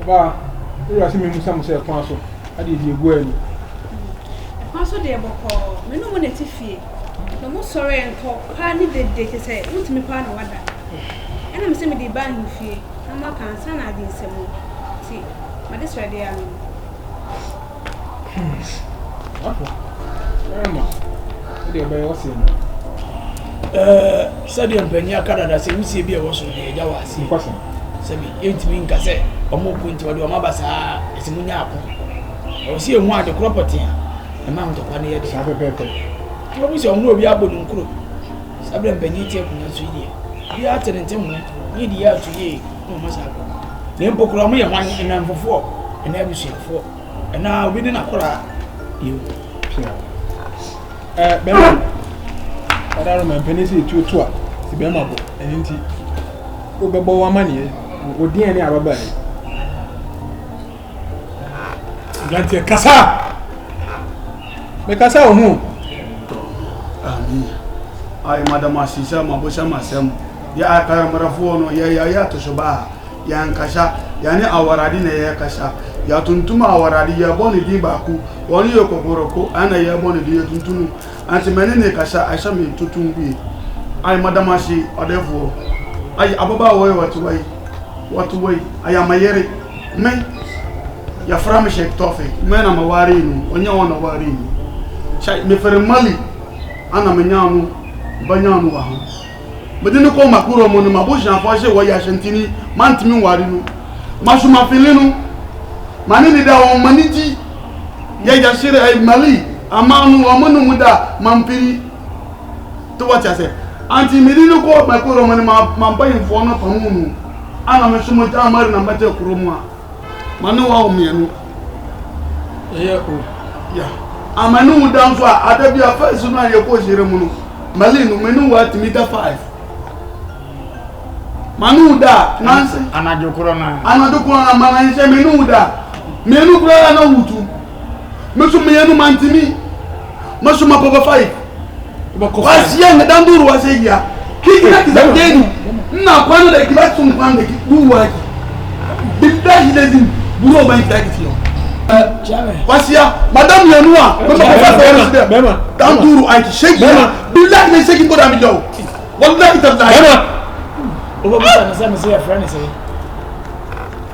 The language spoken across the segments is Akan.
ba you are seeing me some say kwaso ade di egu ani kwaso de boko me no mo na tifie no mo sore enko pa ni de ke say utimi pa na wada ena me se me di ba nhfie ama kan sa na ade nsemo ti ma de sore de ya no Mama, ade ba yo se Sadio mpanya Canada se usie bia wo so de ja wa asi kwasa sabi entimi nka se omo kunti wade o mabasa esimunya akọ o si ehu ade property a ma nto kwa ne ye de sa pepepe wo bi se omo obi abonu nkuro sabi mpanya tie kunya so yi bia atenente mu ni di ya to ye no masa akọ ne mpokoro mo ye hwan na mfofo na abisuafo na obi de na kora yo ben Adaro man penisi tutu a ti be mabo enti o bebo wa mane odi ene ababa ni ganti kasa me kasa o hu ami ai madam asisa mabosha masem ya akara marafo no ya to soba ya nkasha yani awaradi na ya kasha ya tuntuma awaradi ya boni di baku woni yo kokoroko ana ya boni di tuntunu anti menene kasha aisha mi tutun bi ai madam ashi odefo ai ababa wo watu wai ai amayere me ya frame shek tofe me na mawari nu onya wona wari nu chai me fere mali ana menyamu banyamu wa medini ko makuro mo ni mabusha fo se wo ya shentini mantimi wari nu masuma filinu manini da won maniji ya jashire ai mali amanu amanu muda mampiri to what I say anti medini ko makuro mo ni mambayin fo no pamunu ana me sumo ta mari na mate kuromu a manu wa o mienu o ya amanu down so adabi afa sunu aye ko jere mu no mali no menu wa timita 5 manu da nanse anadokoro na mana nse menu da menu kura na wutu mesu menu mantimi mesu mapapa 5 wasi ya ndanduru wase ya kikira kizabdeni na kwano da kibatu mpande duwa bidahi lazim buro ba kitaki Wasia, madame Yanua, Bema, Danduru, I shake Bema, be like the second good I'm yo. What like it of that? Over say a friend say.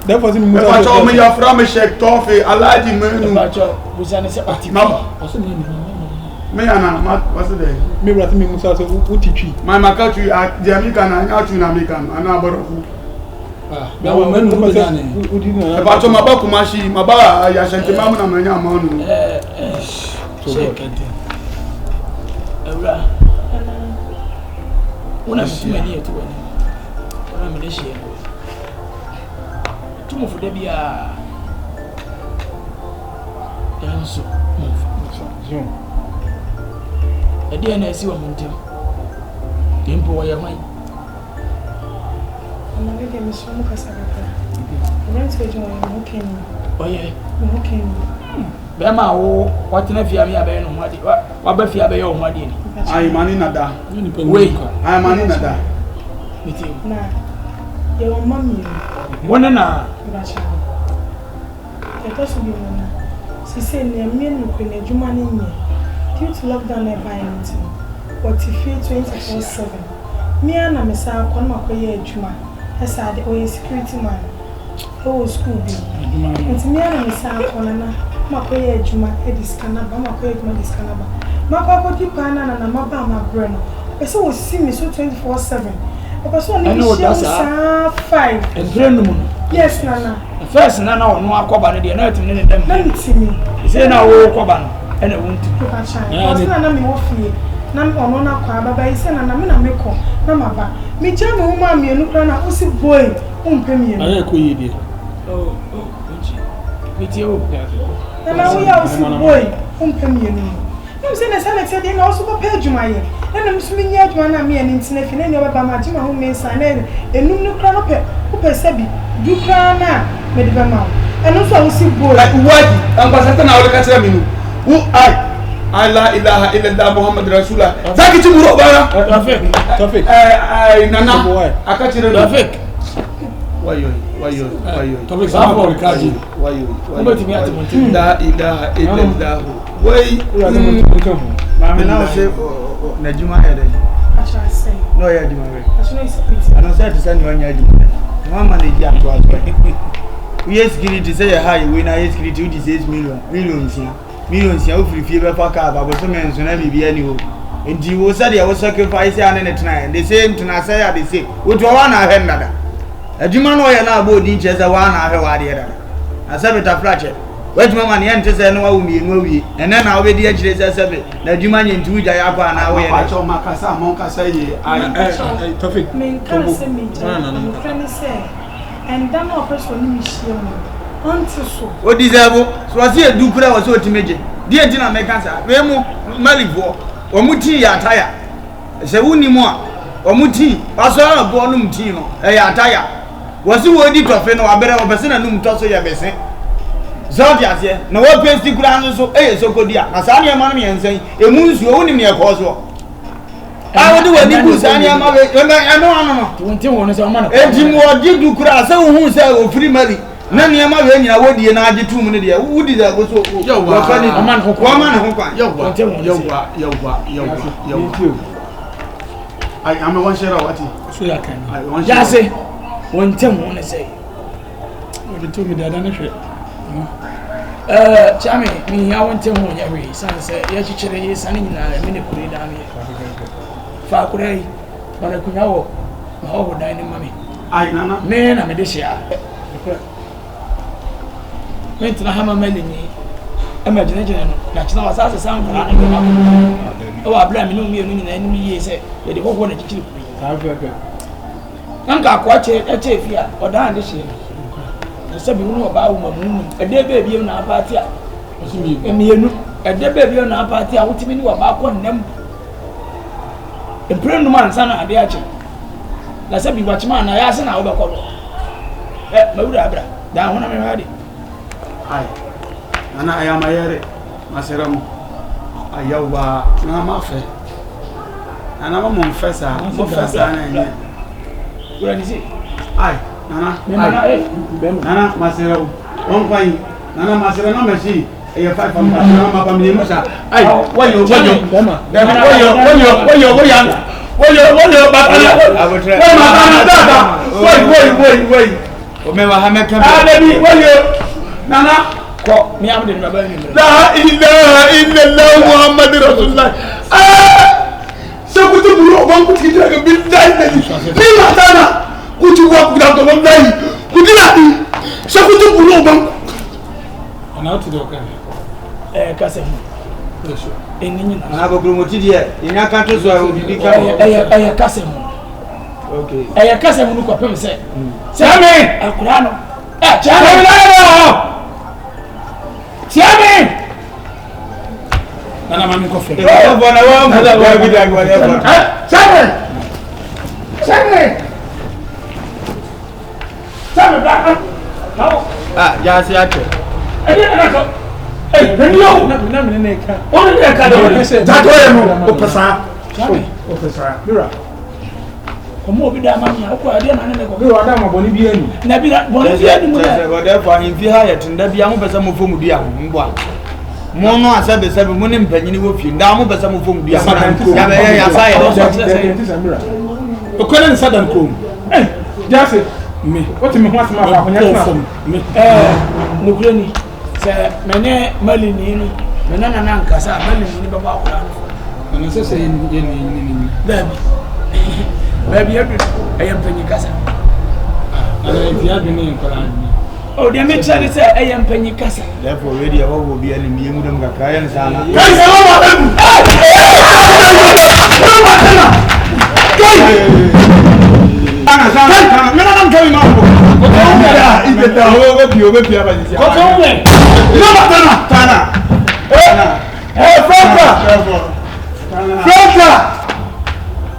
Therefore, if I told me your from shake toffee, I like the menu. Me and what's the day? Me brought me Musa so utichi. My Makatu, the American, and out in American, and now na wa manu ko dane udi na ba to maba kumashi maba ya shantima mu na manya amanu so kente awra una mtumani yetu wani ona mleshi yenu tumu fude bia yanso zo edi na esi wa muntem dempo wa yamai Nagege mishomu kasagata. Rent wejo mukeni. Oye. Mukeni. Bema wo watena fia me abe no hwade. Wa ba fia be yo hwade ni. Ai mani nada. We. Ai mani nada. Miti. Na. Ye wo mami. Wona na. Bacha. Etosu bi wona. Sise ne mienu ko na adwuma ne nye. Due to lockdown environment. What if 24/7. Me ana mesa kwa na makoye adwuma. Esa de o security man. O school bi. Nti me ana mesa kwa na makoye adwuma e discanaba, makoye adwuma discanaba. Makwa di pa na maba ma bre no. Esa wo si me so 24/7. Opeso ni share 5. E bre no mu. Yes nana. First nana ono akoba no de na atimi ne dem. Na mitimi. Ise na wo koba no. E na wonti. Because na me wo fie. Na ono na kwa baba ise na me na meko na maba me jam ho ma mienu kra na osi boy umpe mienu aye ko yidi ochi miti o na wo ya osi boy umpe mienu nim se na sana te de na oso papa adwuma ye na msumi nya adwuma na me ani ntine fi na nya baba ma jima ho me san na enum no kra no pe wo pe sabi du kra na me de ba ma eno so osi boy Like wadi, ambassador na wala katra minu. Who la ilaha illallah Muhammad Rasulullah. Zaki chimuro bara. Traffic. Traffic. Nana. Akachire no. Traffic. Why you? Topic some for Kaji. Why you? About me at the Da. Why? Mama now say Najuma Eden. I shall say. No, yeah, Juma. I shall say. And I said to send you on your Juma. Mama, they jam to us. We ask you to say a high when I ask you to 6 millions here. Millions here, hopefully, if you ever fuck up, but some men soon never be any. And you will say I was sacrificing an tonight. They say to Nasaya, they say, what do I want to have another? A Juma no, you're not both each as a one I have idea. I said it a flatchet. Wait, Mamma, and enter say no me no we, and then I'll be the edge as a bit. The Juma into Jayapa and I will show Macasa, Moncasa. I topic. Me can't say me. I'm friendly say. And then our person is here. Until so. What deserve? So I see a Dukura was so timid. Dear Tina Mecansa, Remo Malivo, or Muti attire. Say, Wuni more, or Muti, I saw a bonum tino, a attire. Was you worthy to offend or better of a person and num toss your best? Zodiac, no one pays the ground so so good. Nasania Mammy and say, a moon's you only me a cause. I will do a new Sania Mammy. I know. 21 is a man. And Jim or Jim do crass, so who sell free money. None of my way, I would be an IG 2 minutes. Who did that? Was so a man who I am a one share of what so I can. Just say, one time, want to say. You told me that I don't know. Chami, me, I want to know your way. Son said, yes, you should have seen a minute put it down here. Fakure, but I could know how dining mommy. I know, man, I'm a dish. Went to the hammer melody. Imagination, that's not as a sound. Oh, I blame me in the enemy. Say, they won't want to keep me. Uncle, watch it, a chef here, or down this year. The same you know about woman, a dead baby on our party. And me, a dead baby on our party, I want to know about one them. A brand man, son, I be at you. Let's be watch man, I ask an hour. Down when I'm ready. And I am a yere, Maseram. I yawa, Namafe. And I'm a professor. What is it? Nana, Masero, one point, Nana Masera, no machine, a 5 from Musa. What you, Nana, call me out in the Babylon. La ilaha Muhammad Rasulullah. So good to blow one could get a bit like could you walk without the one day? Could you not? So good to blow one. And out to the okay. Cousin. In Another Brumotidia, in your country, so I will be a cousin. Okay. A cousin who could come say, Sammy, a Kurano. Sammy! Nana mami coffee. Come over there, man. I didn't know. You are done, Bonibian. Nabila, Bonibian, whatever, if you hire to the young person of whom we are. Mono, I said the 7 million penny with you. Now, but some of whom we are. The current Southern Comb. Just me. What you want from me? Nukreni. Say, Mene Malini, Menana Casa, Malini, Baba. And I say, in Baby, I am Penny Casa. And if you have been in Koran. Oh, they make sure they say I am Penny Casa. Therefore, already I will be an immune to the clients.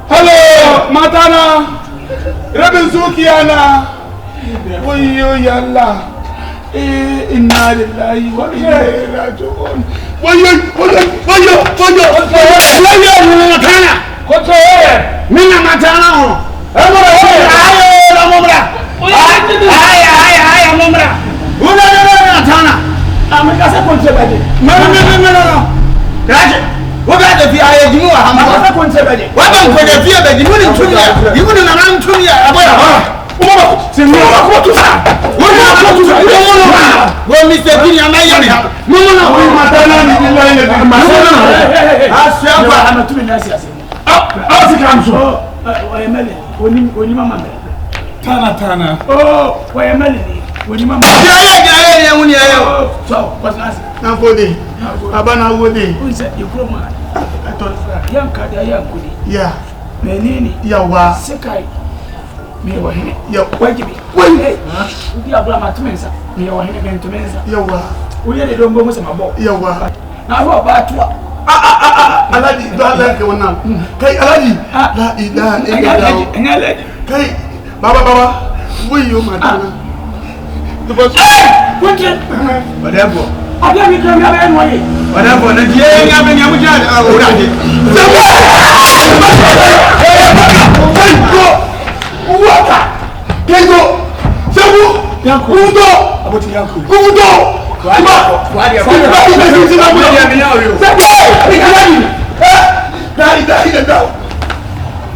Hello, Matana. Rabenzukiana. Wayo yalla. Inna lillahi wa inna ilaihi raji'un. Wayo. Matana. Koto. Mina Matana. Amora. Ayo, amora. kasa contraband. No. Raje. What got the VIA? You know how Kasa contraband. What about for the VIA? You wouldn't tune ya. You wouldn't run to me. Go, Mr. Pini, I'm not yelling. No. I'm not doing that. How's it come so? Tana. Oh, why am I? When you mamma. So, what's that? Now, Body. Abana Woody. Who is that? You grow man. I thought, young Kadia, young Goody. Yeah. Menini, Yawa. Sekai. Me or him. Yo, Wait, you are Brahma to Mensa. Me or him again to Mensa. Yawa. We really don't go with my boy. Yawa. Now, what about what? Aladi, don't like one now. Kay, Aladi. Kay, Baba, will you, Madonna? Whatever. I don't become your man way. Whatever, the young having your job.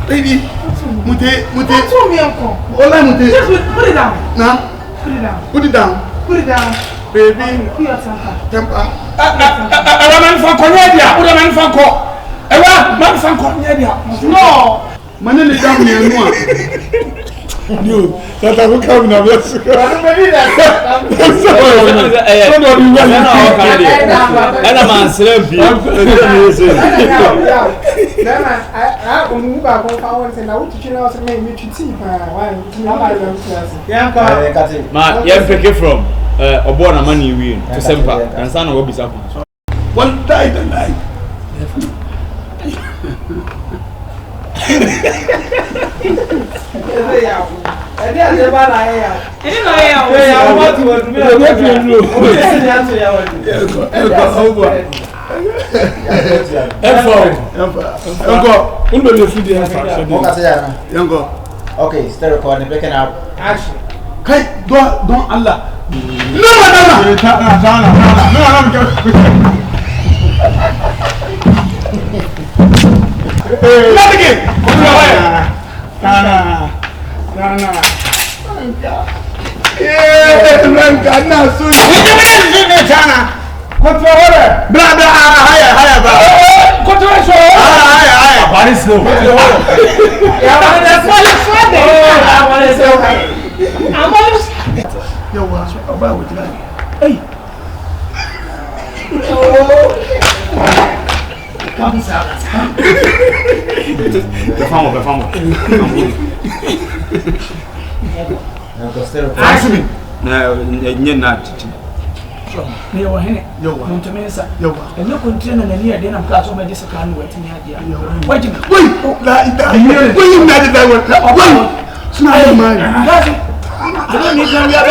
Baby, Mute. Ola Mute. Just put it down. Now, Put it down. put it down. Put it down. Baby, Put your temper. temper. No. Money is down here. No, that I will come now. Yes. And a man slept. Ma, you pick it from Obona money win to Semper and son will be something. One died and died. Okay, still recording, picking up. Action. Kai, don't Allah. No, not again. Me or him. Yo, want to Mensa. Yo, and you continue and near dinner class over this account waiting here. Wait, you married that one. Smile, man. I don't need to be a